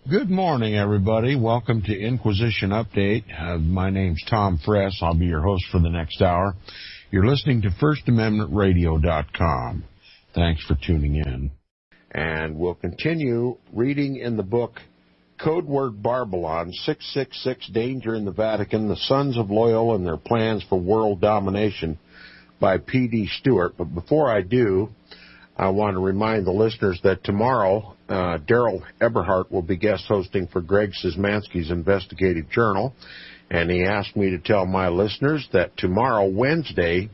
Good morning, everybody. Welcome to Inquisition Update. My name's Tom Fress. I'll be your host for the next hour. You're listening to FirstAmendmentRadio.com. Thanks for tuning in. And we'll continue reading in the book Codeword Barbelon, 666, Danger in the Vatican, the Sons of Loyal and Their Plans for World Domination by P.D. Stuart. But before I do, I want to remind the listeners that tomorrow, Daryl Eberhardt will be guest hosting for Greg Szymanski's Investigative Journal, and he asked me to tell my listeners that tomorrow, Wednesday,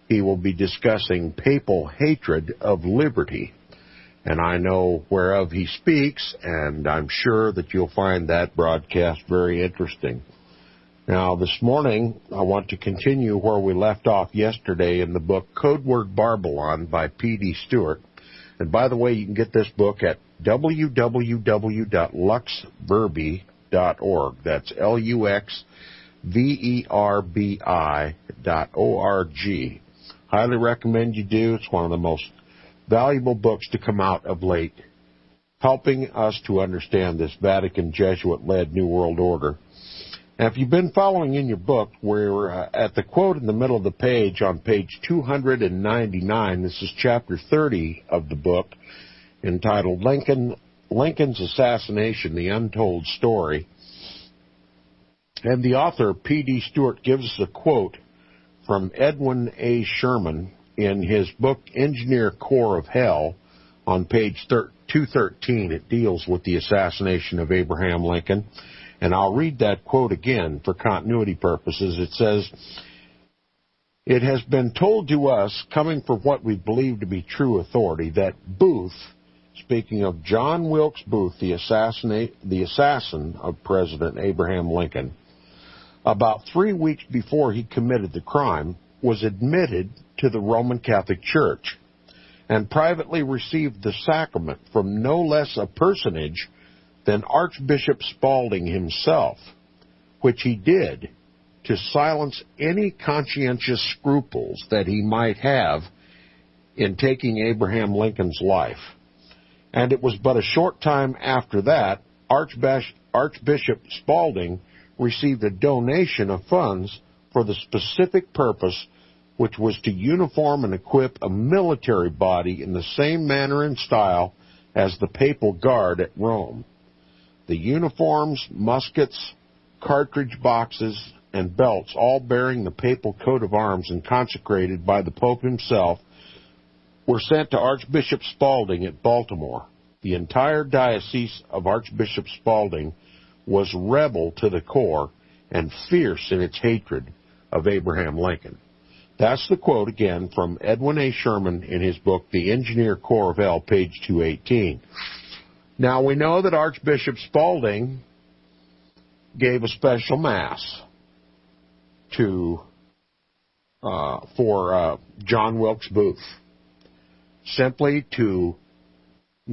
he will be discussing papal hatred of liberty. And I know whereof he speaks, and I'm sure that you'll find that broadcast very interesting. Now, this morning, I want to continue where we left off yesterday in the book Codeword Barbelon by P.D. Stuart. And by the way, you can get this book at www.luxverbi.org. That's LUXVERBI.org. Highly recommend you do. It's one of the most valuable books to come out of late, helping us to understand this Vatican Jesuit-led New World Order. Now, if you've been following in your book, we're at the quote in the middle of the page on page 299. This is chapter 30 of the book, entitled Lincoln's Assassination, The Untold Story. And the author, P.D. Stuart, gives us a quote from Edwin A. Sherman in his book Engineer Corps of Hell on page 213. It deals with the assassination of Abraham Lincoln. And I'll read that quote again for continuity purposes. It says, "It has been told to us, coming from what we believe to be true authority, that Booth," speaking of John Wilkes Booth, the assassin of President Abraham Lincoln, about 3 weeks before he committed the crime, was admitted to the Roman Catholic Church and privately received the sacrament from no less a personage than Archbishop Spalding himself, which he did to silence any conscientious scruples that he might have in taking Abraham Lincoln's life. And it was but a short time after that Archbishop Spalding received a donation of funds for the specific purpose, which was to uniform and equip a military body in the same manner and style as the Papal Guard at Rome. The uniforms, muskets, cartridge boxes, and belts, all bearing the papal coat of arms and consecrated by the Pope himself, were sent to Archbishop Spalding at Baltimore. The entire diocese of Archbishop Spalding was rebel to the core and fierce in its hatred of Abraham Lincoln. That's the quote again from Edwin A. Sherman in his book, The Engineer Corps of Hell, page 218. Now, we know that Archbishop Spalding gave a special mass for John Wilkes Booth, simply to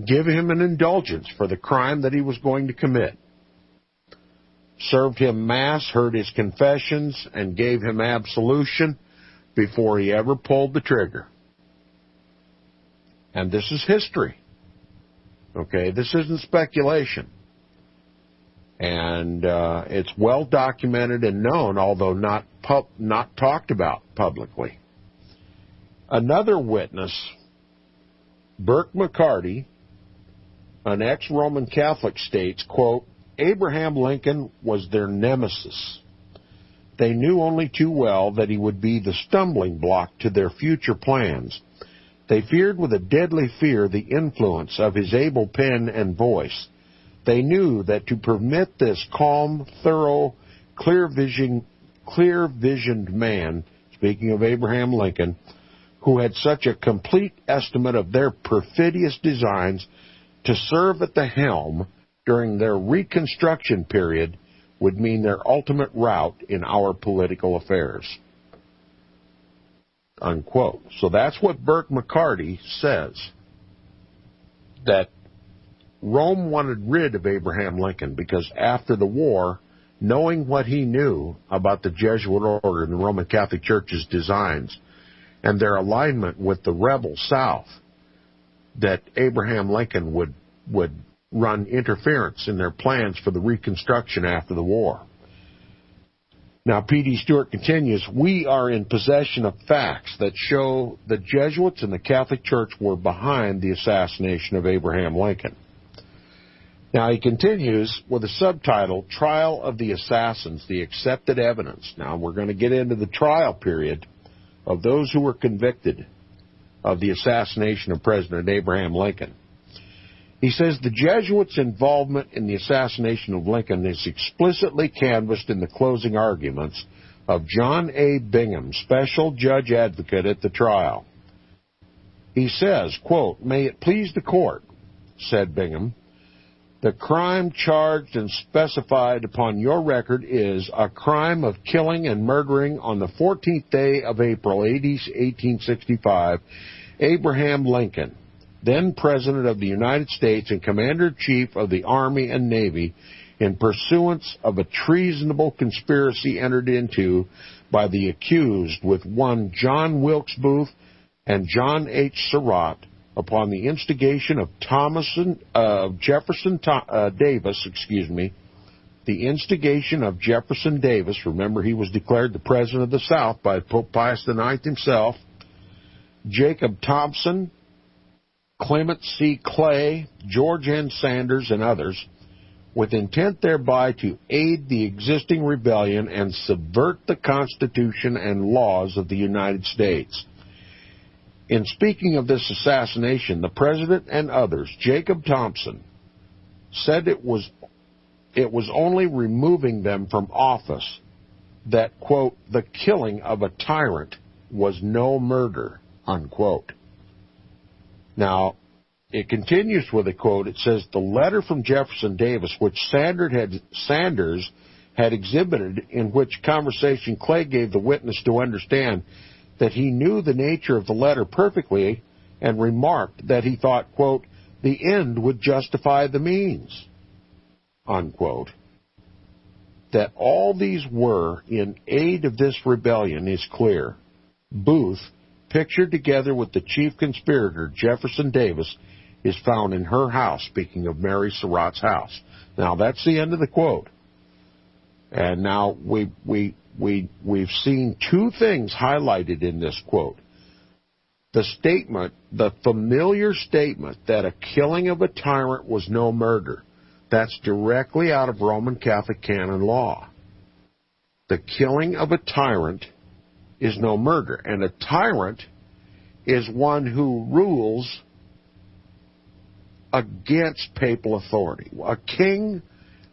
give him an indulgence for the crime that he was going to commit. Served him mass, heard his confessions, and gave him absolution before he ever pulled the trigger. And this is history. Okay, this isn't speculation. And it's well documented and known, although not talked about publicly. Another witness, Burke McCarty, an ex-Roman Catholic, states, quote, "Abraham Lincoln was their nemesis. They knew only too well that he would be the stumbling block to their future plans. They feared with a deadly fear the influence of his able pen and voice. They knew that to permit this calm, thorough, clear-visioned man," speaking of Abraham Lincoln, "who had such a complete estimate of their perfidious designs, to serve at the helm during their Reconstruction period would mean their ultimate rout in our political affairs." Unquote. So that's what Burke McCarty says, that Rome wanted rid of Abraham Lincoln because after the war, knowing what he knew about the Jesuit order and the Roman Catholic Church's designs and their alignment with the rebel South, that Abraham Lincoln would run interference in their plans for the Reconstruction after the war. Now, P.D. Stuart continues, we are in possession of facts that show the Jesuits and the Catholic Church were behind the assassination of Abraham Lincoln. Now, he continues with a subtitle, Trial of the Assassins, the Accepted Evidence. Now, we're going to get into the trial period of those who were convicted of the assassination of President Abraham Lincoln. He says the Jesuits' involvement in the assassination of Lincoln is explicitly canvassed in the closing arguments of John A. Bingham, special judge advocate at the trial. He says, quote, may it please the court, said Bingham, the crime charged and specified upon your record is a crime of killing and murdering on the 14th day of April, AD 1865, Abraham Lincoln, then President of the United States and Commander-in-Chief of the Army and Navy, in pursuance of a treasonable conspiracy entered into by the accused with one John Wilkes Booth and John H. Surratt upon the instigation of Jefferson Davis, the instigation of Jefferson Davis, remember he was declared the President of the South by Pope Pius IX himself, Jacob Thompson, Clement C. Clay, George N. Sanders, and others, with intent thereby to aid the existing rebellion and subvert the Constitution and laws of the United States. In speaking of this assassination, the President and others, Jacob Thompson, said it was only removing them from office that, quote, the killing of a tyrant was no murder, unquote. Now, it continues with a quote. It says, the letter from Jefferson Davis, which Sanders had exhibited, in which conversation Clay gave the witness to understand that he knew the nature of the letter perfectly and remarked that he thought, quote, the end would justify the means, unquote. That all these were in aid of this rebellion is clear. Booth, pictured together with the chief conspirator, Jefferson Davis, is found in her house, speaking of Mary Surratt's house. Now, that's the end of the quote. And now we've seen two things highlighted in this quote. The statement, the familiar statement that a killing of a tyrant was no murder. That's directly out of Roman Catholic canon law. The killing of a tyrant is no murder. And a tyrant is one who rules against papal authority. A king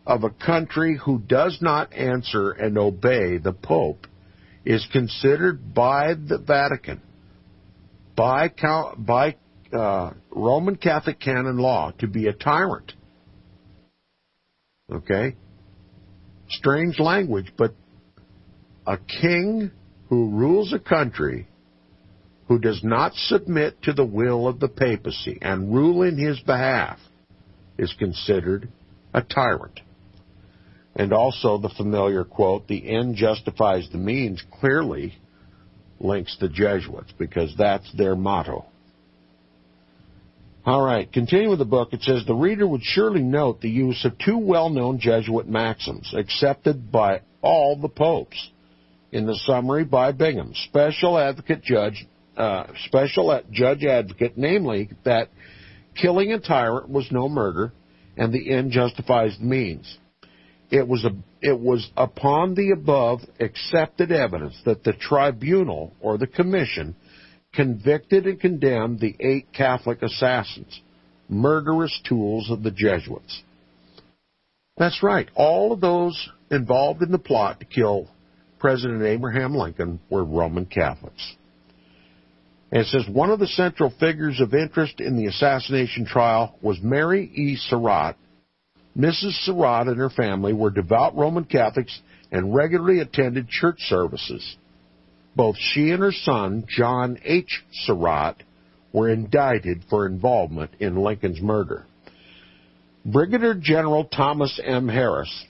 of a country who does not answer and obey the Pope is considered by the Vatican, by Roman Catholic canon law, to be a tyrant. Okay? Strange language, but a king who rules a country who does not submit to the will of the papacy and rule in his behalf is considered a tyrant. And also the familiar quote, the end justifies the means, clearly links the Jesuits, because that's their motto. All right, continuing with the book, it says, the reader would surely note the use of two well-known Jesuit maxims accepted by all the popes in the summary by Bingham, special judge advocate, namely that killing a tyrant was no murder and the end justifies the means. It was upon the above accepted evidence that the tribunal or the commission convicted and condemned the 8 Catholic assassins, murderous tools of the Jesuits. That's right. All of those involved in the plot to kill President Abraham Lincoln were Roman Catholics. And it says, one of the central figures of interest in the assassination trial was Mary E. Surratt. Mrs. Surratt and her family were devout Roman Catholics and regularly attended church services. Both she and her son, John H. Surratt, were indicted for involvement in Lincoln's murder. Brigadier General Thomas M. Harris,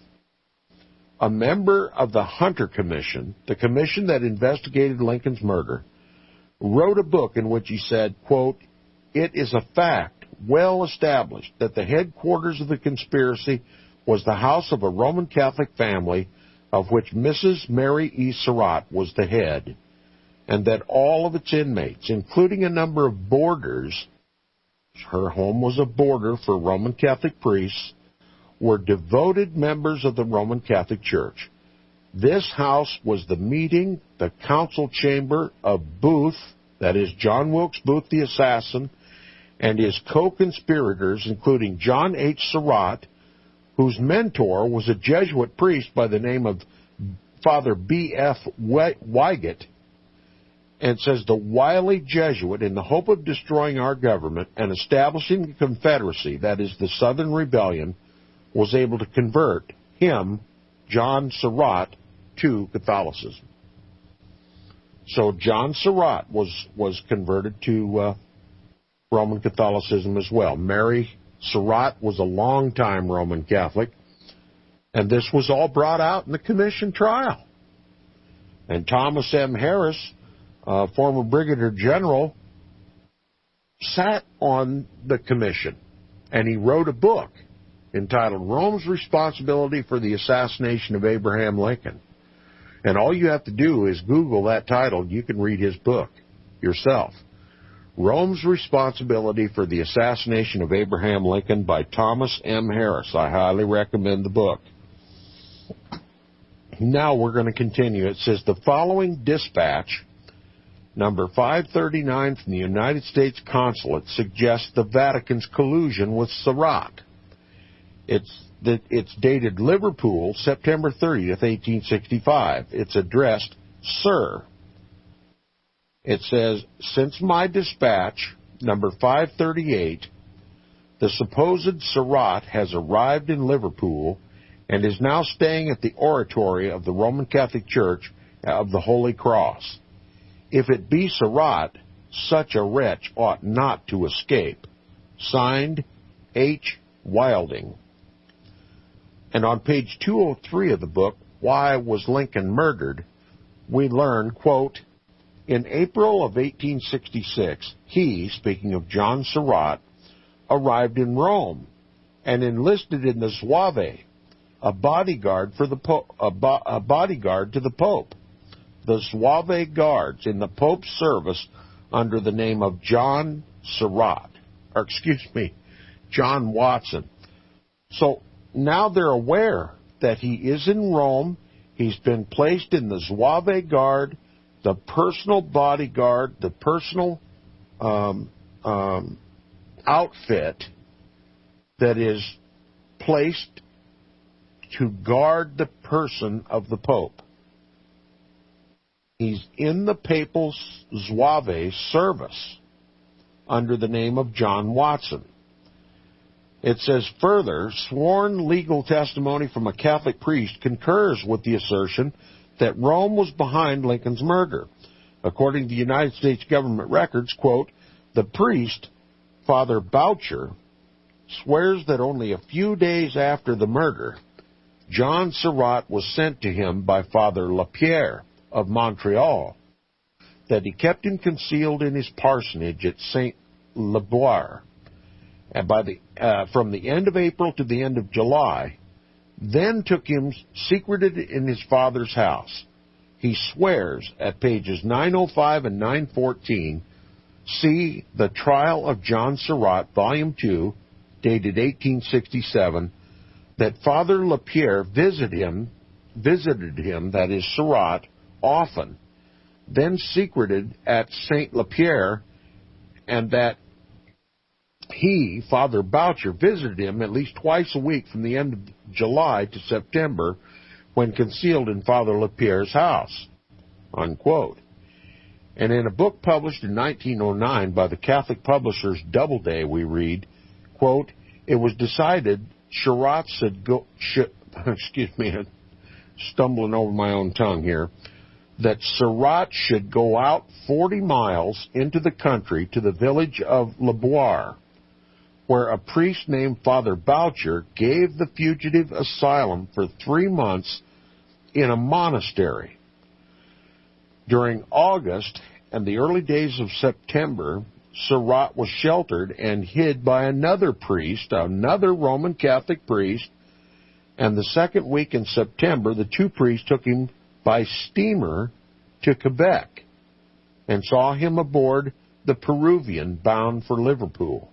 a member of the Hunter Commission, the commission that investigated Lincoln's murder, wrote a book in which he said, quote, it is a fact well established that the headquarters of the conspiracy was the house of a Roman Catholic family of which Mrs. Mary E. Surratt was the head, and that all of its inmates, including a number of boarders, her home was a boarder for Roman Catholic priests, were devoted members of the Roman Catholic Church. This house was the meeting, the council chamber of Booth, that is John Wilkes Booth the assassin, and his co-conspirators, including John H. Surratt, whose mentor was a Jesuit priest by the name of Father B.F. Wygant, and says the wily Jesuit, in the hope of destroying our government and establishing the Confederacy, that is the Southern Rebellion, was able to convert him, John Surratt, to Catholicism. So John Surratt was converted to Roman Catholicism as well. Mary Surratt was a long-time Roman Catholic, and this was all brought out in the commission trial. And Thomas M. Harris, former Brigadier General, sat on the commission, and he wrote a book entitled Rome's Responsibility for the Assassination of Abraham Lincoln. And all you have to do is Google that title. You can read his book yourself. Rome's Responsibility for the Assassination of Abraham Lincoln by Thomas M. Harris. I highly recommend the book. Now we're going to continue. It says, the following dispatch, number 539 from the United States Consulate, suggests the Vatican's collusion with Surratt. It's dated Liverpool, September 30th, 1865. It's addressed, Sir. It says, since my dispatch, number 538, the supposed Surratt has arrived in Liverpool and is now staying at the oratory of the Roman Catholic Church of the Holy Cross. If it be Surratt, such a wretch ought not to escape. Signed, H. Wilding. And on page 203 of the book, Why Was Lincoln Murdered?, we learn, quote, in April of 1866, he, speaking of John Surratt, arrived in Rome and enlisted in the Zouave, a bodyguard to the Pope. The Zouave guards in the Pope's service under the name of John Watson. So now they're aware that he is in Rome. He's been placed in the Zouave guard, the personal bodyguard, the personal outfit that is placed to guard the person of the Pope. He's in the papal Zouave service under the name of John Watson. It says further, sworn legal testimony from a Catholic priest concurs with the assertion that Rome was behind Lincoln's murder. According to the United States government records, quote, the priest, Father Boucher, swears that only a few days after the murder, John Surratt was sent to him by Father Lapierre of Montreal, that he kept him concealed in his parsonage at Saint Leboire, and from the end of April to the end of July, then took him secreted in his father's house. He swears at pages 905 and 914, see The Trial of John Surratt, Volume 2, dated 1867, that Father Lapierre visited him, that is Surratt, often, then secreted at Saint Lapierre, and that he, Father Boucher, visited him at least twice a week from the end of July to September when concealed in Father Lapierre's house, unquote. And in a book published in 1909 by the Catholic publishers Doubleday, we read, quote, it was decided Surratt stumbling over my own tongue here, that Surratt should go out 40 miles into the country to the village of Leboire, where a priest named Father Boucher gave the fugitive asylum for 3 months in a monastery. During August and the early days of September, Surratt was sheltered and hid by another priest, another Roman Catholic priest, and the second week in September, the two priests took him by steamer to Quebec and saw him aboard the Peruvian bound for Liverpool.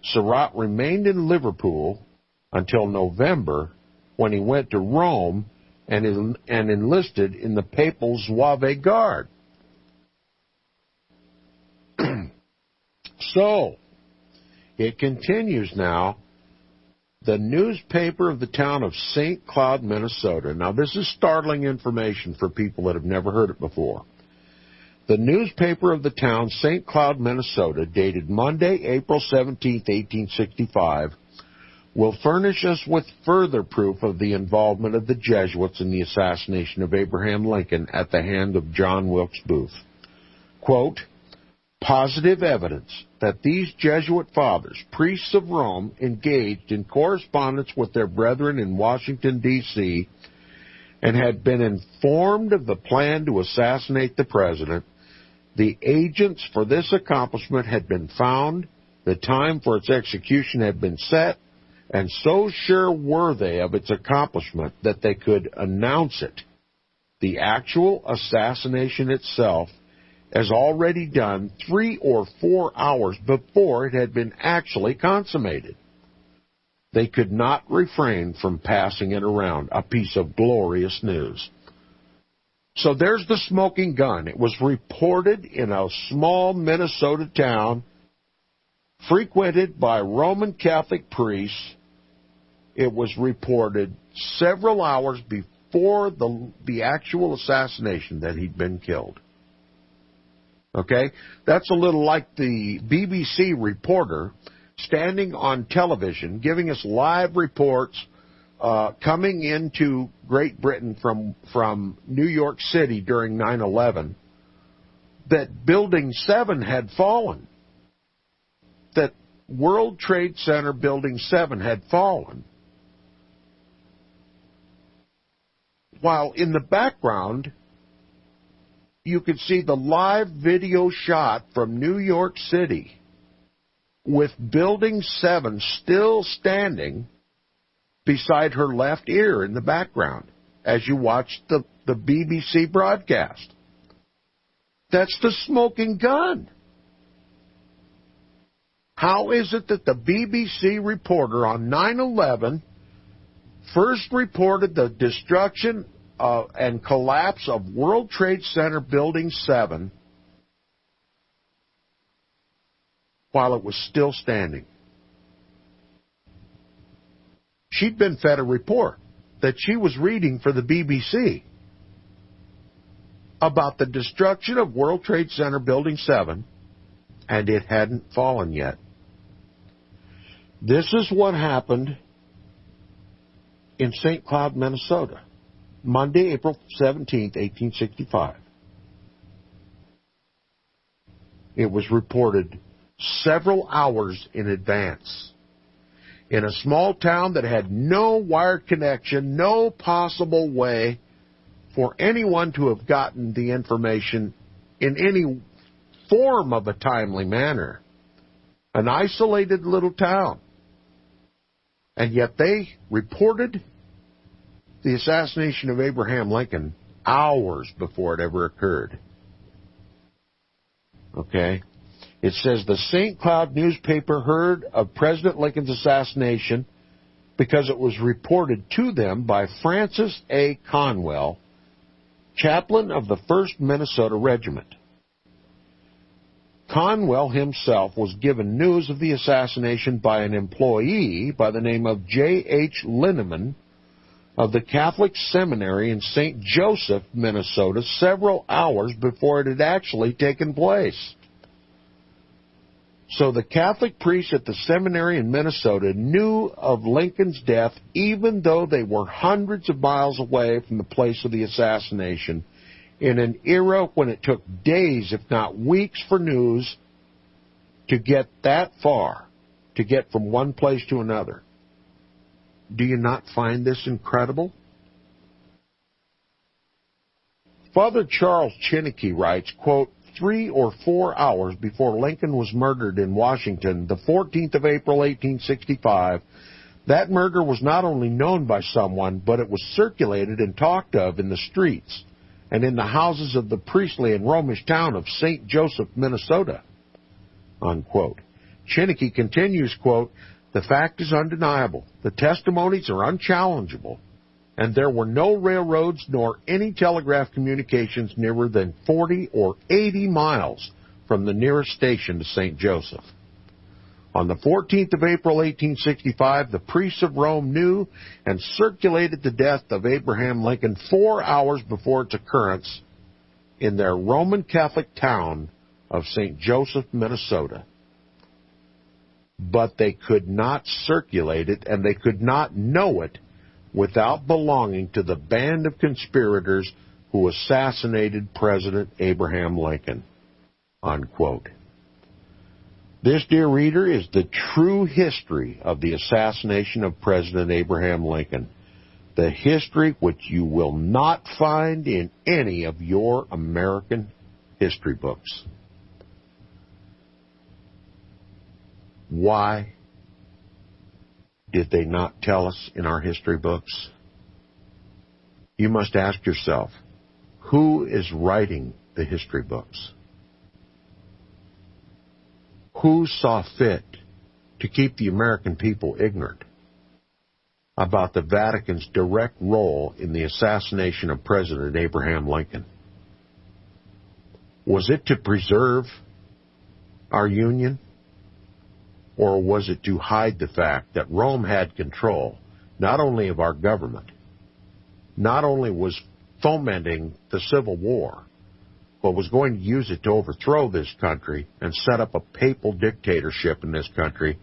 Surratt remained in Liverpool until November, when he went to Rome and enlisted in the Papal Zouave Guard. So, it continues now. The newspaper of the town of St. Cloud, Minnesota. Now, this is startling information for people that have never heard it before. The newspaper of the town, St. Cloud, Minnesota, dated Monday, April 17, 1865, will furnish us with further proof of the involvement of the Jesuits in the assassination of Abraham Lincoln at the hand of John Wilkes Booth. Quote, positive evidence that these Jesuit fathers, priests of Rome, engaged in correspondence with their brethren in Washington, D.C., and had been informed of the plan to assassinate the president. The agents for this accomplishment had been found, the time for its execution had been set, and so sure were they of its accomplishment that they could announce it, the actual assassination itself, as already done 3 or 4 hours before it had been actually consummated. They could not refrain from passing it around, a piece of glorious news. So there's the smoking gun. It was reported in a small Minnesota town frequented by Roman Catholic priests. It was reported several hours before the actual assassination that he'd been killed. Okay? That's a little like the BBC reporter standing on television giving us live reports coming into Great Britain from New York City during 9/11 that Building 7 had fallen, that World Trade Center Building 7 had fallen, while in the background you could see the live video shot from New York City with Building 7 still standing beside her left ear in the background as you watched the BBC broadcast. That's the smoking gun. How is it that the BBC reporter on 9/11 first reported the destruction and collapse of World Trade Center Building 7 while it was still standing? She'd been fed a report that she was reading for the BBC about the destruction of World Trade Center Building 7, and it hadn't fallen yet. This is what happened in St. Cloud, Minnesota, Monday, April 17, 1865. It was reported several hours in advance. In a small town that had no wired connection, no possible way for anyone to have gotten the information in any form of a timely manner. An isolated little town. And yet they reported the assassination of Abraham Lincoln hours before it ever occurred. Okay? It says the St. Cloud newspaper heard of President Lincoln's assassination because it was reported to them by Francis A. Conwell, chaplain of the 1st Minnesota Regiment. Conwell himself was given news of the assassination by an employee by the name of J.H. Linneman of the Catholic Seminary in St. Joseph, Minnesota, several hours before it had actually taken place. So the Catholic priests at the seminary in Minnesota knew of Lincoln's death even though they were hundreds of miles away from the place of the assassination, in an era when it took days, if not weeks, for news to get that far, to get from one place to another. Do you not find this incredible? Father Charles Chinnicky writes, quote, 3 or 4 hours before Lincoln was murdered in Washington, the 14th of April, 1865, that murder was not only known by someone, but it was circulated and talked of in the streets and in the houses of the priestly and Romish town of St. Joseph, Minnesota, unquote. Chinnicky continues, quote, the fact is undeniable. The testimonies are unchallengeable. And there were no railroads nor any telegraph communications nearer than 40 or 80 miles from the nearest station to St. Joseph. On the 14th of April, 1865, the priests of Rome knew and circulated the death of Abraham Lincoln 4 hours before its occurrence in their Roman Catholic town of St. Joseph, Minnesota. But they could not circulate it, and they could not know it without belonging to the band of conspirators who assassinated President Abraham Lincoln, unquote. This, dear reader, is the true history of the assassination of President Abraham Lincoln, the history which you will not find in any of your American history books. Why did they not tell us in our history books? You must ask yourself, who is writing the history books? Who saw fit to keep the American people ignorant about the Vatican's direct role in the assassination of President Abraham Lincoln? Was it to preserve our union? Or was it to hide the fact that Rome had control not only of our government, not only was fomenting the Civil War, but was going to use it to overthrow this country and set up a papal dictatorship in this country?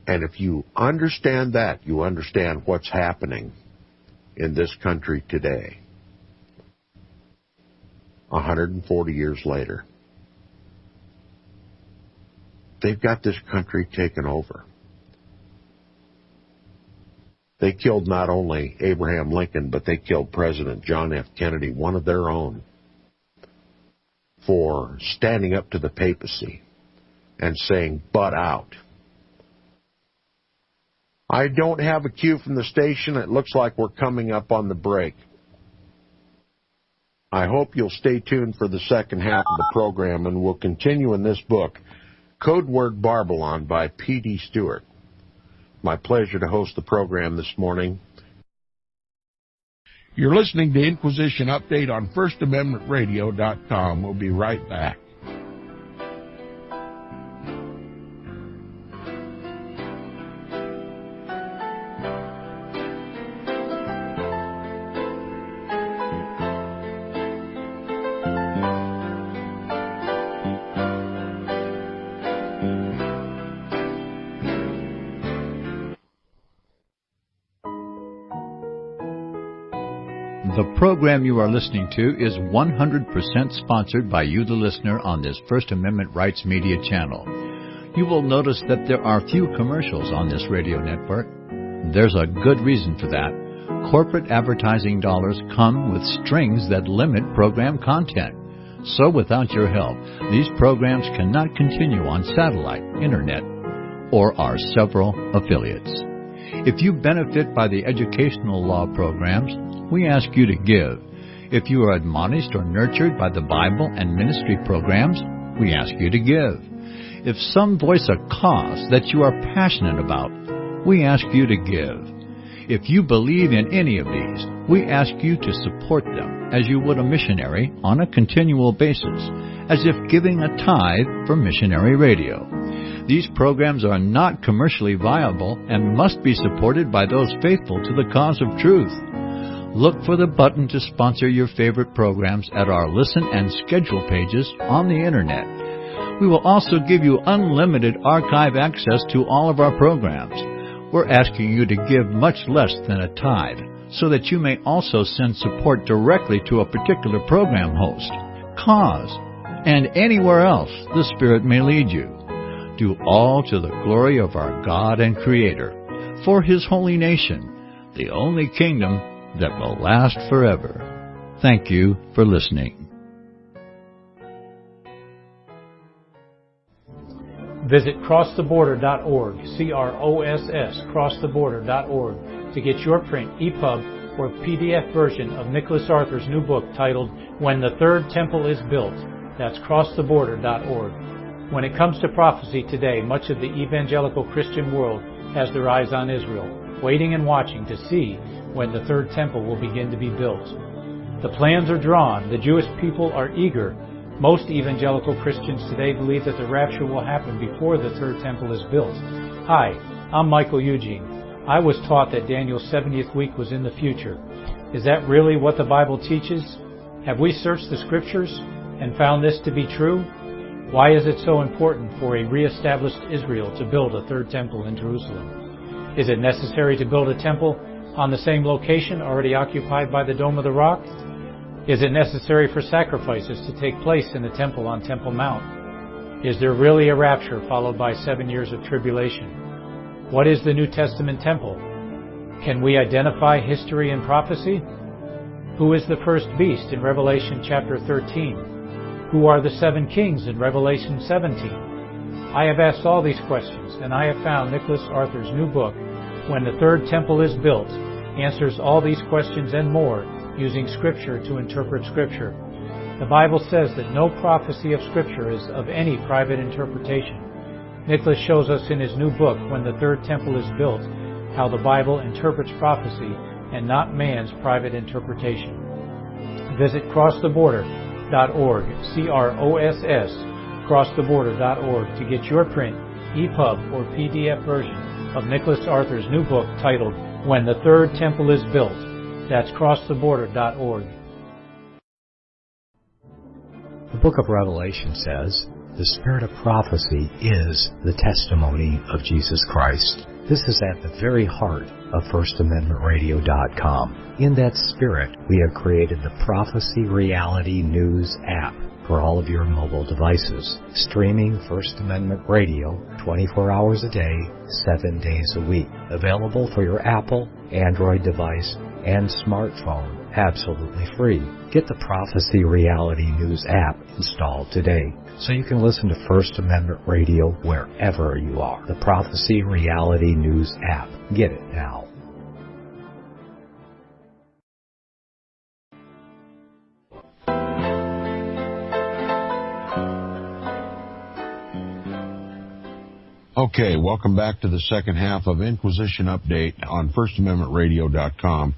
And if you understand that, you understand what's happening in this country today, 140 years later. They've got this country taken over. They killed not only Abraham Lincoln, but they killed President John F. Kennedy, one of their own, for standing up to the papacy and saying, "Butt out." I don't have a cue from the station. It looks like we're coming up on the break. I hope you'll stay tuned for the second half of the program, and we'll continue in this book, Codeword Barbelon by P.D. Stuart. My pleasure to host the program this morning. You're listening to Inquisition Update on FirstAmendmentRadio.com. We'll be right back. The program you are listening to is 100% sponsored by you, the listener, on this First Amendment Rights Media channel. You will notice that there are few commercials on this radio network. There's a good reason for that. Corporate advertising dollars come with strings that limit program content. So without your help, these programs cannot continue on satellite, internet, or our several affiliates. If you benefit by the educational law programs, we ask you to give. If you are admonished or nurtured by the Bible and ministry programs, we ask you to give. If some voice a cause that you are passionate about, we ask you to give. If you believe in any of these, we ask you to support them as you would a missionary on a continual basis, as if giving a tithe for missionary radio. These programs are not commercially viable and must be supported by those faithful to the cause of truth. Look for the button to sponsor your favorite programs at our listen and schedule pages on the Internet. We will also give you unlimited archive access to all of our programs. We're asking you to give much less than a tithe, so that you may also send support directly to a particular program host, cause, and anywhere else the Spirit may lead you. Do all to the glory of our God and Creator, for His holy nation, the only kingdom that will last forever. Thank you for listening. Visit crosstheborder.org, C-R-O-S-S, crosstheborder.org, to get your print, EPUB, or PDF version of Nicholas Arthur's new book titled When the Third Temple is Built. That's crosstheborder.org. When it comes to prophecy today, much of the evangelical Christian world has their eyes on Israel, waiting and watching to see when the third temple will begin to be built. The plans are drawn. The Jewish people are eager. Most evangelical Christians today believe that the rapture will happen before the third temple is built. Hi, I'm Michael Eugene. I was taught that Daniel's 70th week was in the future. Is that really what the Bible teaches? Have we searched the Scriptures and found this to be true? Why is it so important for a reestablished Israel to build a third temple in Jerusalem? Is it necessary to build a temple on the same location already occupied by the Dome of the Rock? Is it necessary for sacrifices to take place in the temple on Temple Mount? Is there really a rapture followed by 7 years of tribulation? What is the New Testament temple? Can we identify history and prophecy? Who is the first beast in Revelation chapter 13? Who are the 7 kings in Revelation 17? I have asked all these questions, and I have found Nicholas Arthur's new book, When the Third Temple is Built, answers all these questions and more, using Scripture to interpret Scripture. The Bible says that no prophecy of Scripture is of any private interpretation. Nicholas shows us in his new book, When the Third Temple is Built, how the Bible interprets prophecy and not man's private interpretation. Visit crosstheborder.org, C-R-O-S-S, crosstheborder.org, to get your print, EPUB, or PDF version of Nicholas Arthur's new book titled When the Third Temple is Built. That's crosstheborder.org. The book of Revelation says, the spirit of prophecy is the testimony of Jesus Christ. This is at the very heart of FirstAmendmentRadio.com. In that spirit, we have created the Prophecy Reality News app for all of your mobile devices, streaming First Amendment Radio 24 hours a day, 7 days a week. Available for your Apple, Android device, and smartphone, absolutely free. Get the Prophecy Reality News app installed today so you can listen to First Amendment Radio wherever you are. The Prophecy Reality News app. Get it now. Okay, welcome back to the second half of Inquisition Update on FirstAmendmentRadio.com.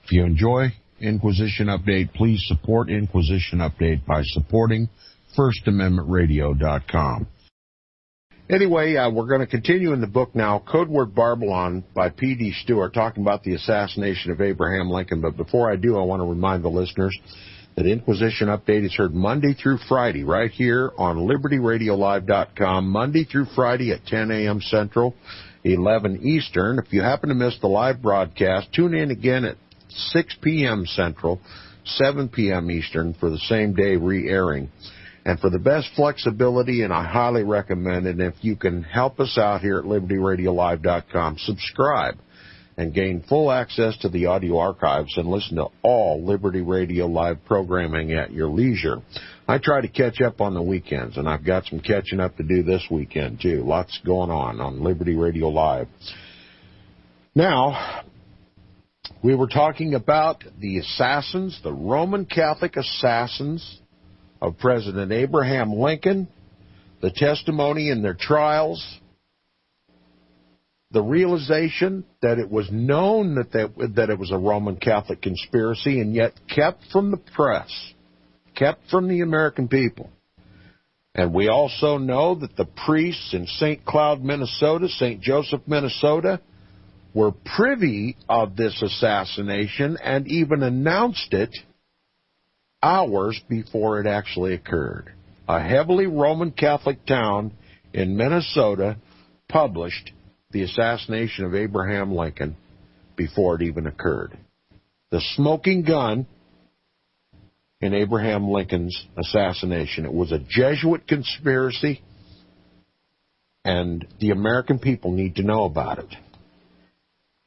If you enjoy Inquisition Update, please support Inquisition Update by supporting FirstAmendmentRadio.com. Anyway, we're going to continue in the book now, Codeword Barbelon by P.D. Stuart, talking about the assassination of Abraham Lincoln. But before I do, I want to remind the listeners that Inquisition Update is heard Monday through Friday right here on LibertyRadioLive.com, Monday through Friday at 10 a.m. Central, 11 Eastern. If you happen to miss the live broadcast, tune in again at 6 p.m. Central, 7 p.m. Eastern for the same day re-airing. And for the best flexibility, and I highly recommend it, if you can help us out here at LibertyRadioLive.com, subscribe and gain full access to the audio archives and listen to all Liberty Radio Live programming at your leisure. I try to catch up on the weekends, and I've got some catching up to do this weekend, too. Lots going on Liberty Radio Live. Now, we were talking about the assassins, the Roman Catholic assassins of President Abraham Lincoln, the testimony in their trials, the realization that it was known that it was a Roman Catholic conspiracy and yet kept from the press, kept from the American people. And we also know that the priests in St. Cloud, Minnesota, St. Joseph, Minnesota, were privy of this assassination and even announced it hours before it actually occurred. A heavily Roman Catholic town in Minnesota published the assassination of Abraham Lincoln before it even occurred. The smoking gun in Abraham Lincoln's assassination. It was a Jesuit conspiracy, and the American people need to know about it.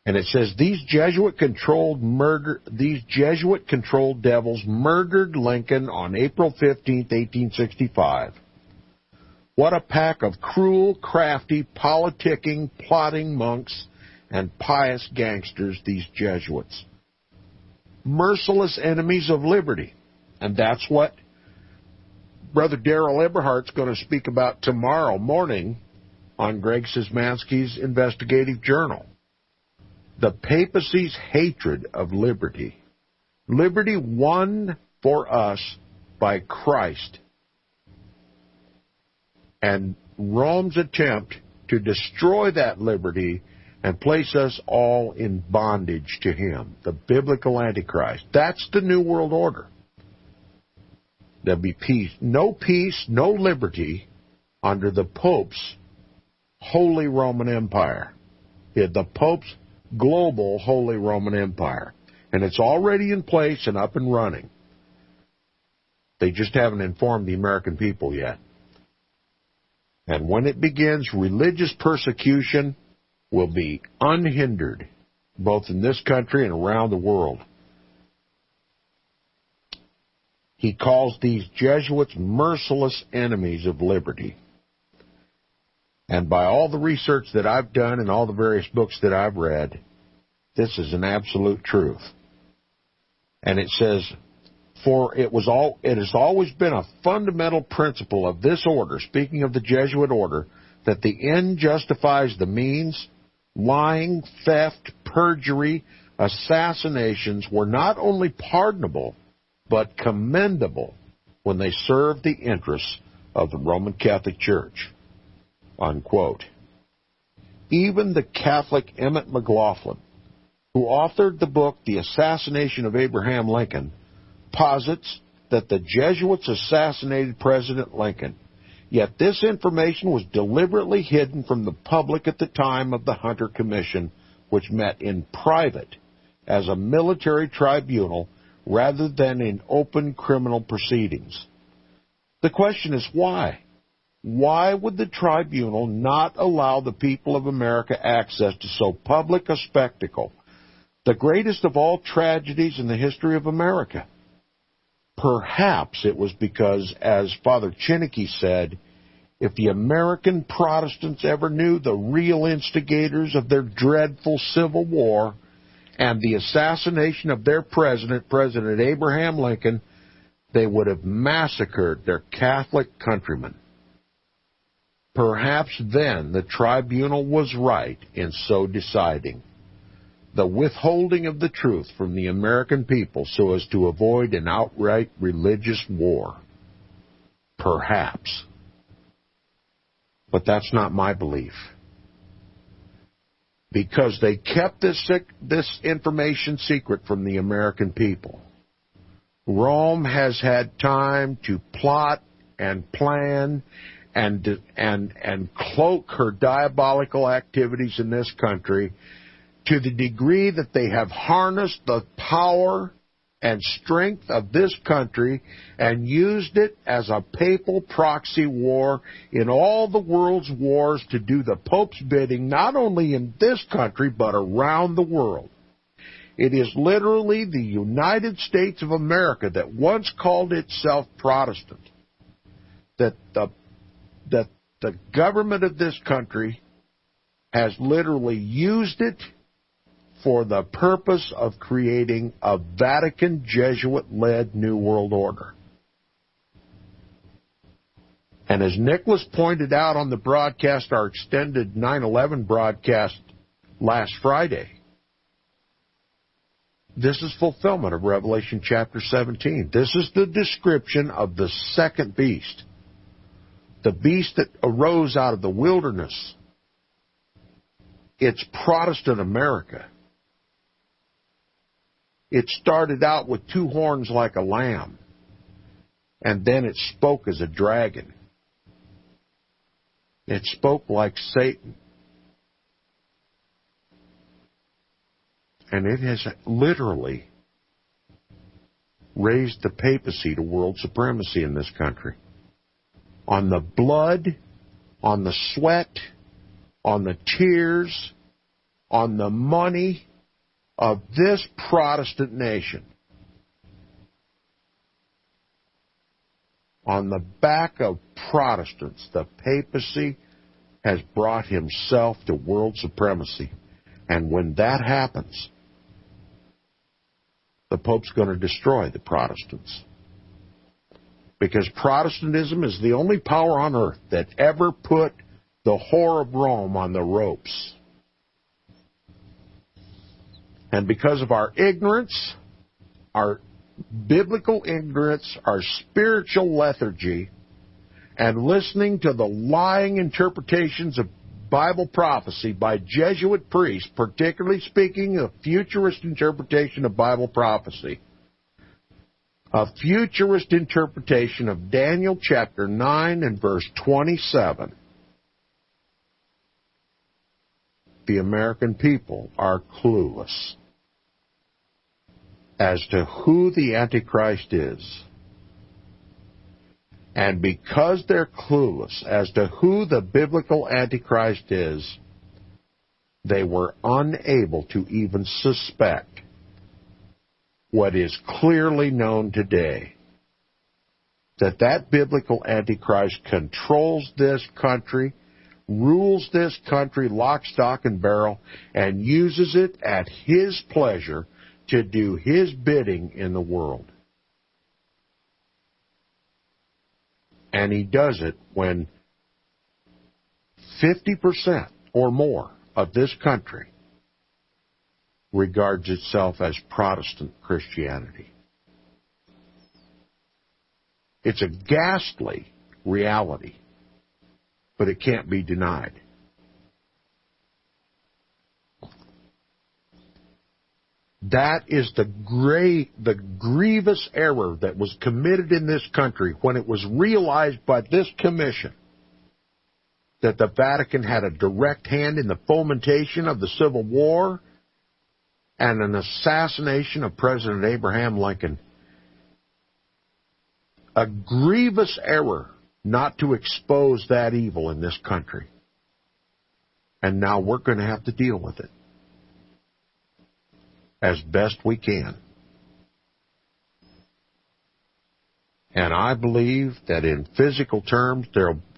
And it says these Jesuit-controlled devils murdered Lincoln on April 15, 1865. What a pack of cruel, crafty, politicking, plotting monks and pious gangsters, these Jesuits. Merciless enemies of liberty. And that's what Brother Darrell Eberhardt's going to speak about tomorrow morning on Greg Szymanski's Investigative Journal. The papacy's hatred of liberty. Liberty won for us by Christ. And Rome's attempt to destroy that liberty and place us all in bondage to him, the biblical Antichrist. That's the New World Order. There'll be peace, no liberty under the Pope's Holy Roman Empire. The Pope's global Holy Roman Empire. And it's already in place and up and running. They just haven't informed the American people yet. And when it begins, religious persecution will be unhindered, both in this country and around the world. He calls these Jesuits merciless enemies of liberty. And by all the research that I've done and all the various books that I've read, this is an absolute truth. And it says, for it has always been a fundamental principle of this order, speaking of the Jesuit order, that the end justifies the means. Lying, theft, perjury, assassinations were not only pardonable, but commendable when they served the interests of the Roman Catholic Church. Unquote. Even the Catholic Emmett McLaughlin, who authored the book The Assassination of Abraham Lincoln, posits that the Jesuits assassinated President Lincoln. Yet this information was deliberately hidden from the public at the time of the Hunter Commission, which met in private as a military tribunal rather than in open criminal proceedings. The question is why? Why would the tribunal not allow the people of America access to so public a spectacle, the greatest of all tragedies in the history of America? Perhaps it was because, as Father Chinnicky said, if the American Protestants ever knew the real instigators of their dreadful Civil War and the assassination of their president, President Abraham Lincoln, they would have massacred their Catholic countrymen. Perhaps then the tribunal was right in so deciding. The withholding of the truth from the American people so as to avoid an outright religious war. Perhaps. But that's not my belief. Because they kept this information secret from the American people. Rome has had time to plot and plan and cloak her diabolical activities in this country to the degree that they have harnessed the power and strength of this country and used it as a papal proxy war in all the world's wars to do the Pope's bidding, not only in this country, but around the world. It is literally the United States of America that once called itself Protestant, that the government of this country has literally used it for the purpose of creating a Vatican Jesuit-led New World Order. And as Nicholas pointed out on the broadcast, our extended 9/11 broadcast last Friday, this is fulfillment of Revelation chapter 17. This is the description of the second beast, the beast that arose out of the wilderness. It's Protestant America. It started out with two horns like a lamb, and then it spoke as a dragon. It spoke like Satan. And it has literally raised the papacy to world supremacy in this country. On the blood, on the sweat, on the tears, on the money of this Protestant nation. On the back of Protestants, the papacy, has brought himself to world supremacy. And when that happens, the Pope's going to destroy the Protestants. Because Protestantism is the only power on earth that ever put the whore of Rome on the ropes. And because of our ignorance, our biblical ignorance, our spiritual lethargy, and listening to the lying interpretations of Bible prophecy by Jesuit priests, particularly speaking of futurist interpretation of Bible prophecy, a futurist interpretation of Daniel chapter 9 and verse 27, the American people are clueless as to who the Antichrist is. And because they're clueless as to who the biblical Antichrist is, they were unable to even suspect what is clearly known today, that biblical Antichrist controls this country, rules this country lock, stock, and barrel, and uses it at his pleasure to do his bidding in the world. And he does it when 50% or more of this country regards itself as Protestant Christianity. It's a ghastly reality, but it can't be denied. That is the grievous error that was committed in this country when it was realized by this commission that the Vatican had a direct hand in the fomentation of the Civil War and an assassination of President Abraham Lincoln. A grievous error not to expose that evil in this country. And now we're going to have to deal with it as best we can. And I believe that in physical terms,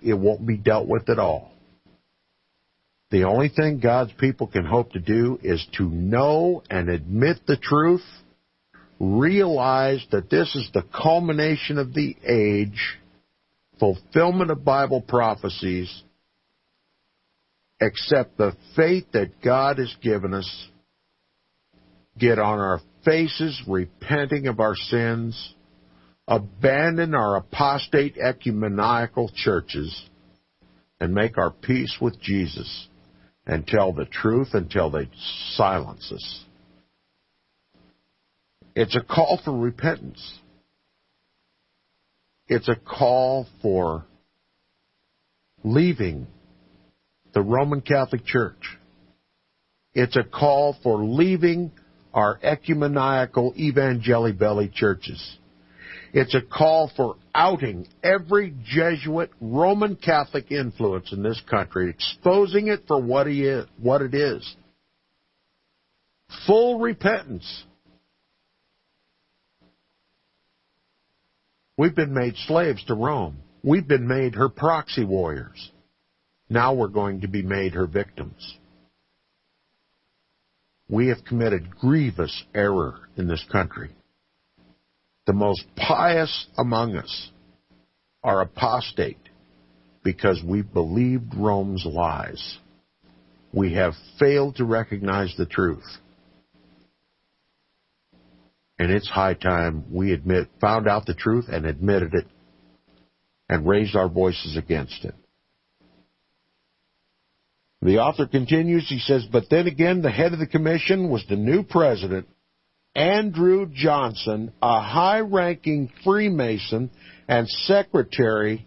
it won't be dealt with at all. The only thing God's people can hope to do is to know and admit the truth, realize that this is the culmination of the age, fulfillment of Bible prophecies, accept the faith that God has given us, get on our faces repenting of our sins, abandon our apostate ecumenical churches, and make our peace with Jesus and tell the truth until they silence us. It's a call for repentance. It's a call for leaving the Roman Catholic Church. It's a call for leaving our ecumenical evangeli-belly churches. It's a call for outing every Jesuit Roman Catholic influence in this country, exposing it for what it is. Full repentance. We've been made slaves to Rome. We've been made her proxy warriors. Now we're going to be made her victims. We have committed grievous error in this country. The most pious among us are apostate because we believed Rome's lies. We have failed to recognize the truth. And it's high time we found out the truth and admitted it and raised our voices against it. The author continues, he says, but then again, the head of the commission was the new president, Andrew Johnson, a high-ranking Freemason and secretary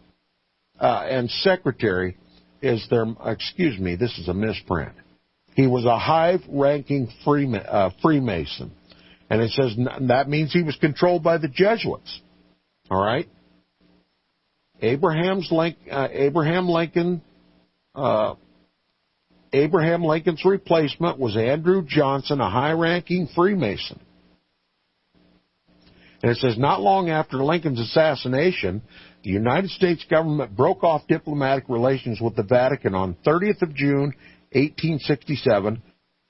is their, excuse me, this is a misprint. He was a high-ranking Freemason. And it says that means he was controlled by the Jesuits. All right? Abraham Lincoln's replacement was Andrew Johnson, a high-ranking Freemason. And it says, not long after Lincoln's assassination, the United States government broke off diplomatic relations with the Vatican on 30th of June, 1867,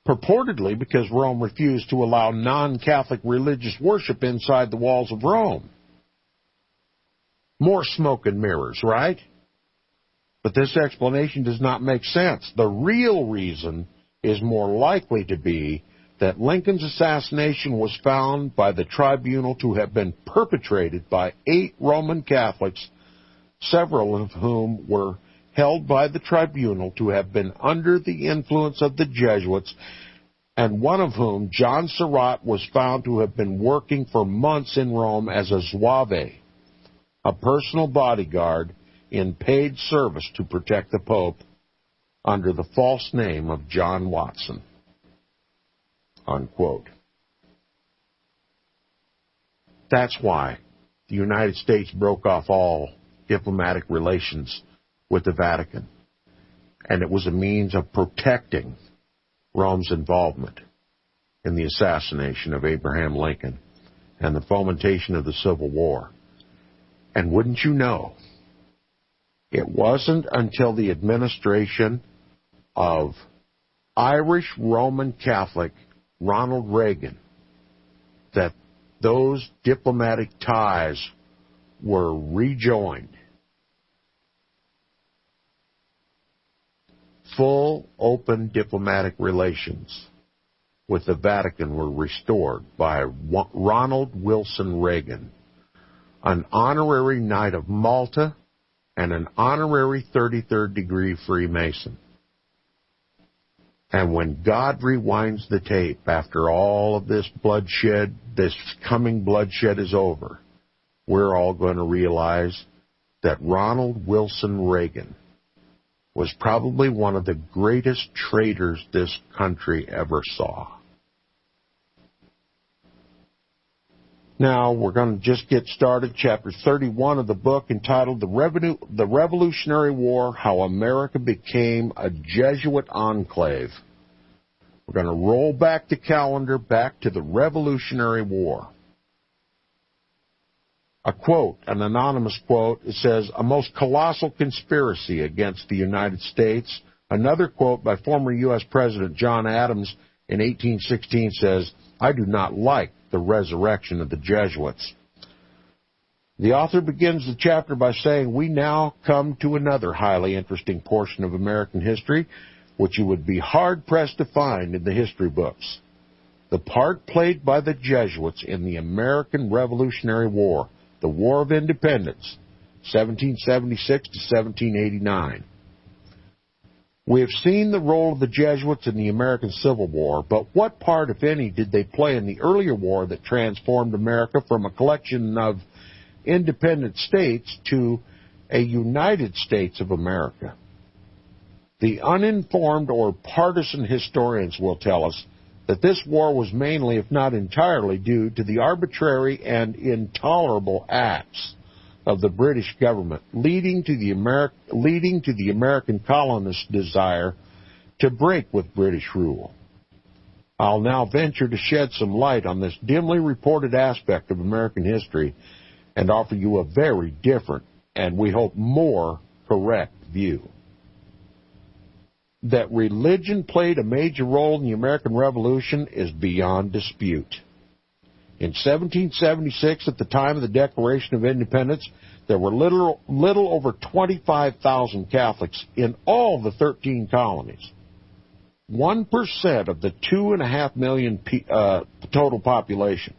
purportedly because Rome refused to allow non-Catholic religious worship inside the walls of Rome. More smoke and mirrors, right? But this explanation does not make sense. The real reason is more likely to be that Lincoln's assassination was found by the tribunal to have been perpetrated by 8 Roman Catholics, several of whom were held by the tribunal to have been under the influence of the Jesuits, and one of whom, John Surratt, was found to have been working for months in Rome as a zouave, a personal bodyguard in paid service to protect the Pope under the false name of John Watson. Unquote. That's why the United States broke off all diplomatic relations with the Vatican, and it was a means of protecting Rome's involvement in the assassination of Abraham Lincoln and the fomentation of the Civil War. And wouldn't you know, it wasn't until the administration of Irish Roman Catholic Ronald Reagan that those diplomatic ties were rejoined. Full, open diplomatic relations with the Vatican were restored by Ronald Wilson Reagan, an honorary Knight of Malta and an honorary 33rd degree Freemason. And when God rewinds the tape after all of this bloodshed, this coming bloodshed is over, we're all going to realize that Ronald Wilson Reagan was probably one of the greatest traitors this country ever saw. Now, we're going to just get started. Chapter 31 of the book, entitled The Revolutionary War, How America Became a Jesuit Enclave. We're going to roll back the calendar back to the Revolutionary War. A quote, an anonymous quote, it says, "A most colossal conspiracy against the United States." Another quote by former U.S. President John Adams in 1816 says, "I do not like the resurrection of the Jesuits." The author begins the chapter by saying, "We now come to another highly interesting portion of American history, which you would be hard-pressed to find in the history books. The part played by the Jesuits in the American Revolutionary War, the War of Independence, 1776 to 1789. We have seen the role of the Jesuits in the American Civil War, but what part, if any, did they play in the earlier war that transformed America from a collection of independent states to a United States of America? The uninformed or partisan historians will tell us that this war was mainly, if not entirely, due to the arbitrary and intolerable acts of the British government, leading to the American colonists' desire to break with British rule. I'll now venture to shed some light on this dimly reported aspect of American history and offer you a very different, and we hope more correct, view. That religion played a major role in the American Revolution is beyond dispute. In 1776, at the time of the Declaration of Independence, there were little over 25,000 Catholics in all the 13 colonies. 1% of the 2.5 million total population.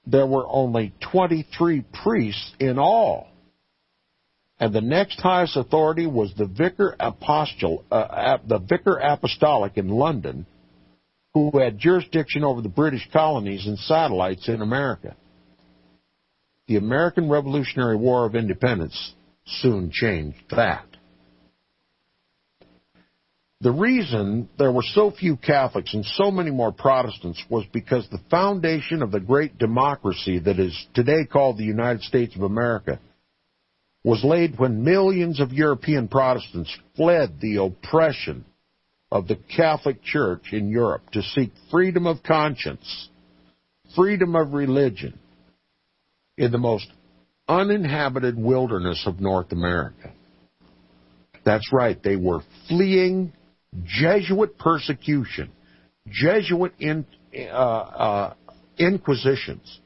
There were only 23 priests in all. And the next highest authority was the Vicar Apostolic in London, who had jurisdiction over the British colonies and satellites in America. The American Revolutionary War of Independence soon changed that. The reason there were so few Catholics and so many more Protestants was because the foundation of the great democracy that is today called the United States of America was laid when millions of European Protestants fled the oppression of the Catholic Church in Europe to seek freedom of conscience, freedom of religion, in the most uninhabited wilderness of North America. That's right, they were fleeing Jesuit persecution, Jesuit inquisitions.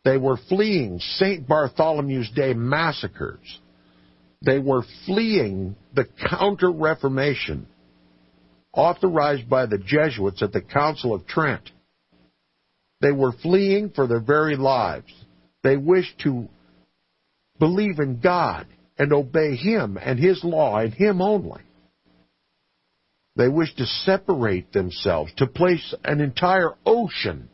They were fleeing St. Bartholomew's Day massacres. They were fleeing the Counter-Reformation authorized by the Jesuits at the Council of Trent. They were fleeing for their very lives. They wished to believe in God and obey Him and His law and Him only. They wished to separate themselves, to place an entire ocean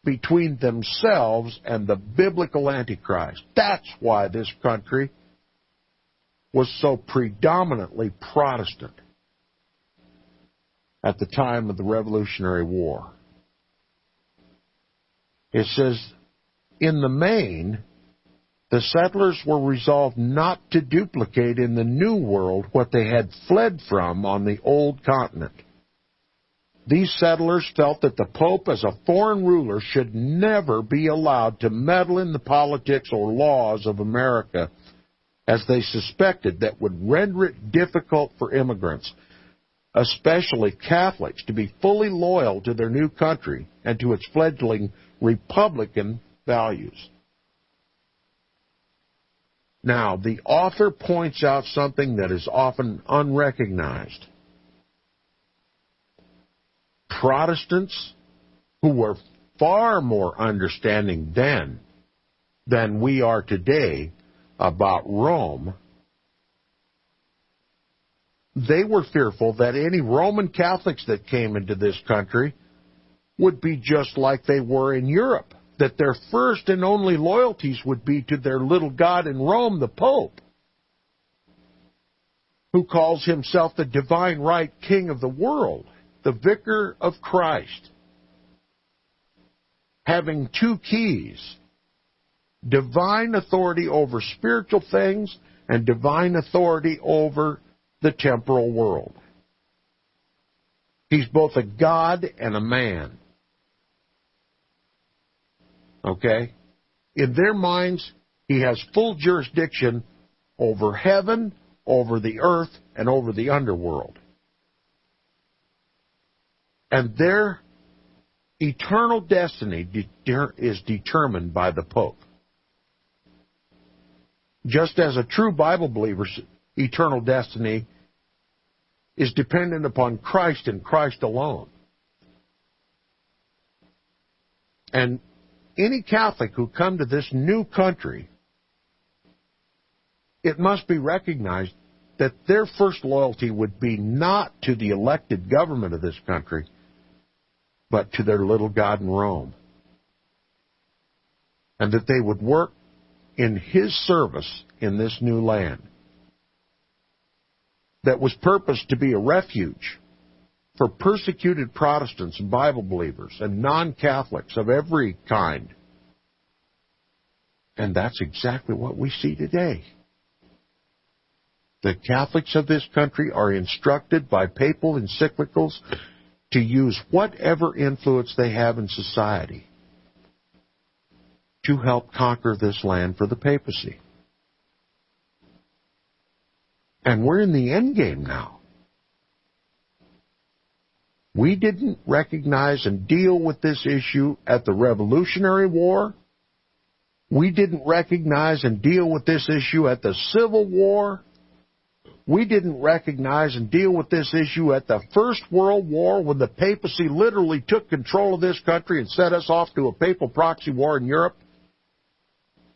between themselves and the biblical Antichrist. That's why this country was so predominantly Protestant at the time of the Revolutionary War. It says, in the main, the settlers were resolved not to duplicate in the New World what they had fled from on the Old Continent. These settlers felt that the Pope, as a foreign ruler, should never be allowed to meddle in the politics or laws of America, as they suspected that would render it difficult for immigrants, especially Catholics, to be fully loyal to their new country and to its fledgling Republican values. Now, the author points out something that is often unrecognized. Protestants, who were far more understanding then than we are today about Rome, they were fearful that any Roman Catholics that came into this country would be just like they were in Europe, that their first and only loyalties would be to their little god in Rome, the Pope, who calls himself the divine right king of the world, the vicar of Christ, having two keys: divine authority over spiritual things and divine authority over the temporal world. He's both a god and a man. Okay? In their minds, he has full jurisdiction over heaven, over the earth, and over the underworld. And their eternal destiny is determined by the Pope. Just as a true Bible believer's eternal destiny is dependent upon Christ and Christ alone. And any Catholic who come to this new country, it must be recognized that their first loyalty would be not to the elected government of this country, but to their little god in Rome. And that they would work in His service in this new land that was purposed to be a refuge for persecuted Protestants and Bible believers and non-Catholics of every kind. And that's exactly what we see today. The Catholics of this country are instructed by papal encyclicals to use whatever influence they have in society to help conquer this land for the papacy. And we're in the end game now. We didn't recognize and deal with this issue at the Revolutionary War. We didn't recognize and deal with this issue at the Civil War. We didn't recognize and deal with this issue at the First World War, when the papacy literally took control of this country and set us off to a papal proxy war in Europe.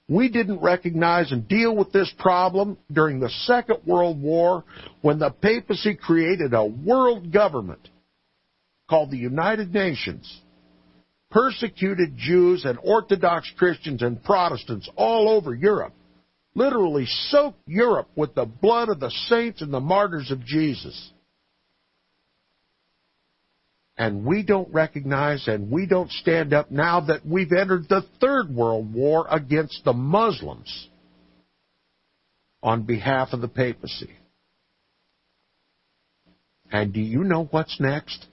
We didn't recognize and deal with this problem during the Second World War, when the papacy created a world government called the United Nations, persecuted Jews and Orthodox Christians and Protestants all over Europe, literally soaked Europe with the blood of the saints and the martyrs of Jesus. And we don't recognize and we don't stand up now that we've entered the Third World War against the Muslims on behalf of the papacy. And do you know what's next?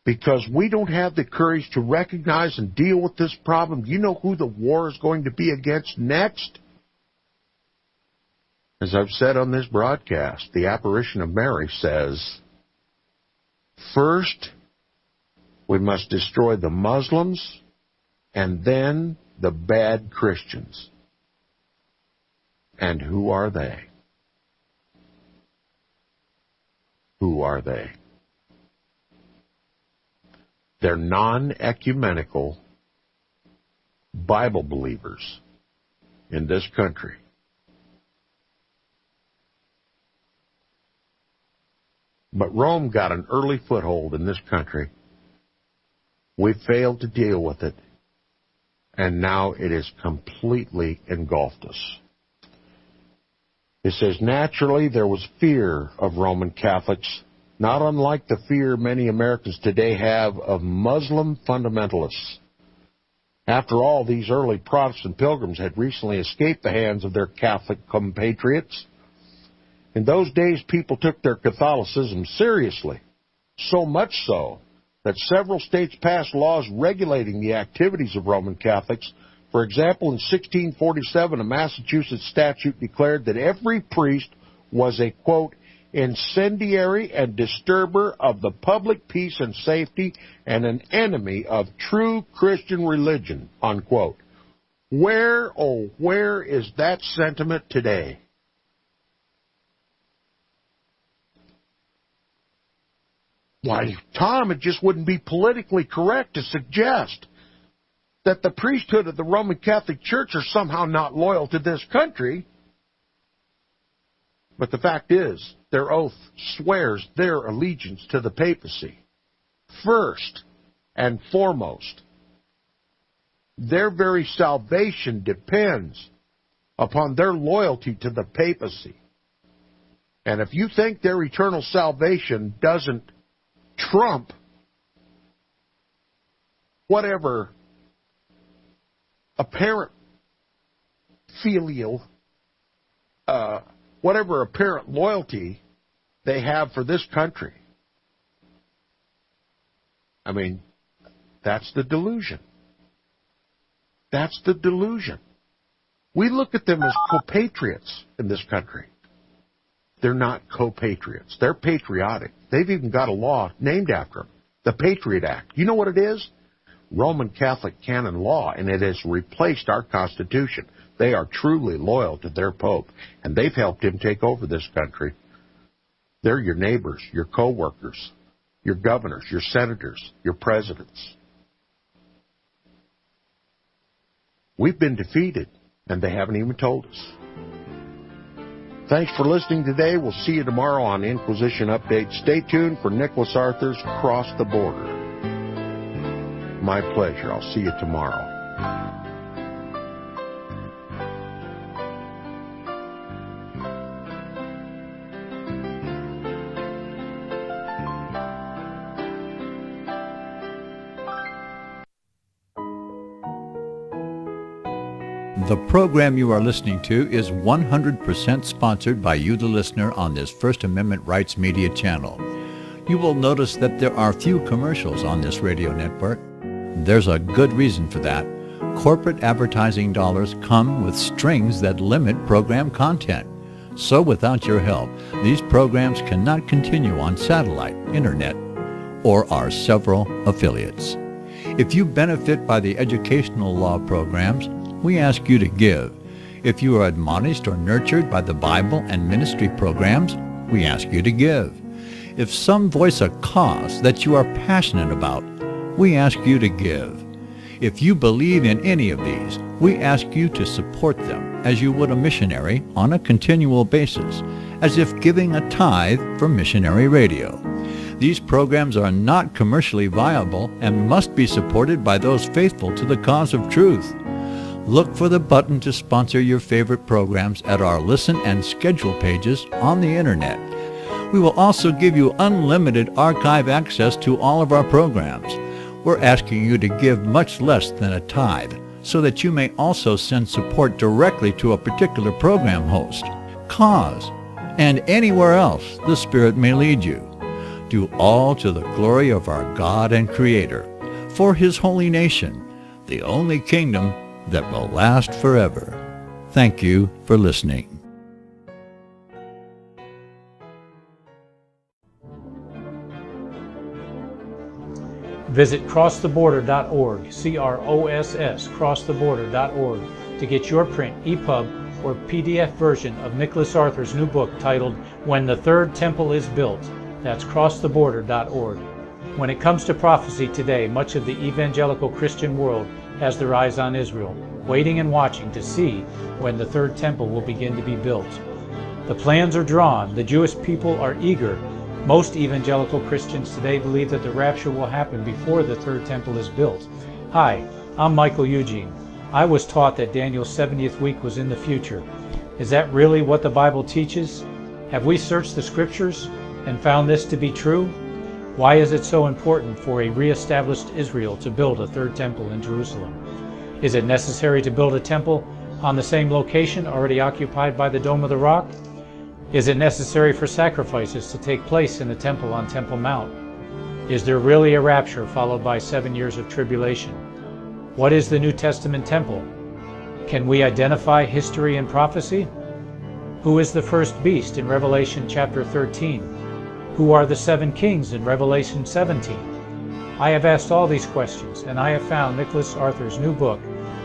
because we don't have the courage to recognize and deal with this problem. Do you know who the war is going to be against next? As I've said on this broadcast, the apparition of Mary says, first, we must destroy the Muslims, and then the bad Christians. And who are they? Who are they? They're non-ecumenical Bible believers in this country. But Rome got an early foothold in this country. We failed to deal with it, and now it has completely engulfed us. It says, naturally, there was fear of Roman Catholics, not unlike the fear many Americans today have of Muslim fundamentalists. After all, these early Protestant pilgrims had recently escaped the hands of their Catholic compatriots. In those days, people took their Catholicism seriously, so much so that several states passed laws regulating the activities of Roman Catholics. For example, in 1647, a Massachusetts statute declared that every priest was a, quote, incendiary and disturber of the public peace and safety and an enemy of true Christian religion, unquote. Where, oh, where is that sentiment today? Why, Tom, it just wouldn't be politically correct to suggest that the priesthood of the Roman Catholic Church are somehow not loyal to this country. But the fact is, their oath swears their allegiance to the papacy. First and foremost, their very salvation depends upon their loyalty to the papacy. And if you think their eternal salvation doesn't trump whatever apparent filial, whatever apparent loyalty they have for this country, I mean, that's the delusion. That's the delusion. We look at them as co-patriots in this country. They're not co-patriots. They're patriotic. They've even got a law named after them, the Patriot Act. You know what it is? Roman Catholic canon law, and it has replaced our Constitution. They are truly loyal to their Pope, and they've helped him take over this country. They're your neighbors, your co-workers, your governors, your senators, your presidents. We've been defeated, and they haven't even told us. Thanks for listening today. We'll see you tomorrow on Inquisition Update. Stay tuned for Nicholas Arthur's Cross the Border. My pleasure. I'll see you tomorrow. The program you are listening to is 100% sponsored by you, the listener, on this First Amendment Rights Media channel. You will notice that there are few commercials on this radio network. There's a good reason for that. Corporate advertising dollars come with strings that limit program content. So without your help, these programs cannot continue on satellite, internet, or our several affiliates. If you benefit by the educational law programs, we ask you to give. If you are admonished or nurtured by the Bible and ministry programs, we ask you to give. If some voice a cause that you are passionate about, we ask you to give. If you believe in any of these, we ask you to support them as you would a missionary on a continual basis, as if giving a tithe for missionary radio. These programs are not commercially viable and must be supported by those faithful to the cause of truth. Look for the button to sponsor your favorite programs at our listen and schedule pages on the internet. We will also give you unlimited archive access to all of our programs. We're asking you to give much less than a tithe so that you may also send support directly to a particular program host, cause, and anywhere else the Spirit may lead you. do all to the glory of our God and Creator, for His holy nation, the only kingdom that will last forever. Thank you for listening. Visit crosstheborder.org, CROSS, crosstheborder.org, to get your print, EPUB, or PDF version of Nicholas Arthur's new book titled When the Third Temple is Built. That's crosstheborder.org. When it comes to prophecy today, much of the evangelical Christian world has their eyes on Israel, waiting and watching to see when the third temple will begin to be built. The plans are drawn, the Jewish people are eager. Most evangelical Christians today believe that the rapture will happen before the third temple is built. Hi, I'm Michael Eugene. I was taught that Daniel's 70th week was in the future. Is that really what the Bible teaches? Have we searched the Scriptures and found this to be true? Why is it so important for a re-established Israel to build a third temple in Jerusalem? Is it necessary to build a temple on the same location already occupied by the Dome of the Rock? Is it necessary for sacrifices to take place in the temple on Temple Mount? Is there really a rapture followed by 7 years of tribulation? What is the New Testament temple? Can we identify history and prophecy? Who is the first beast in Revelation chapter 13? Who are the 7 kings in Revelation 17? I have asked all these questions, and I have found Nicholas Arthur's new book,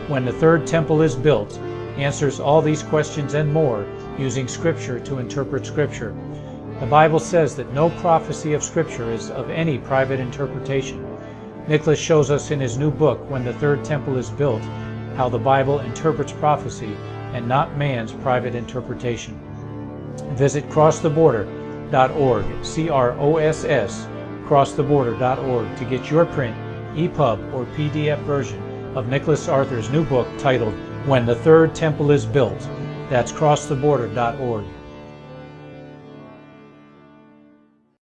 When the Third Temple is Built, answers all these questions and more using Scripture to interpret Scripture. The Bible says that no prophecy of Scripture is of any private interpretation. Nicholas shows us in his new book, When the Third Temple is Built, how the Bible interprets prophecy and not man's private interpretation. Visit crosstheborder.org, CROSS, crosstheborder.org, to get your print, EPUB, or PDF version of Nicholas Arthur's new book titled When the Third Temple is Built. That's crosstheborder.org.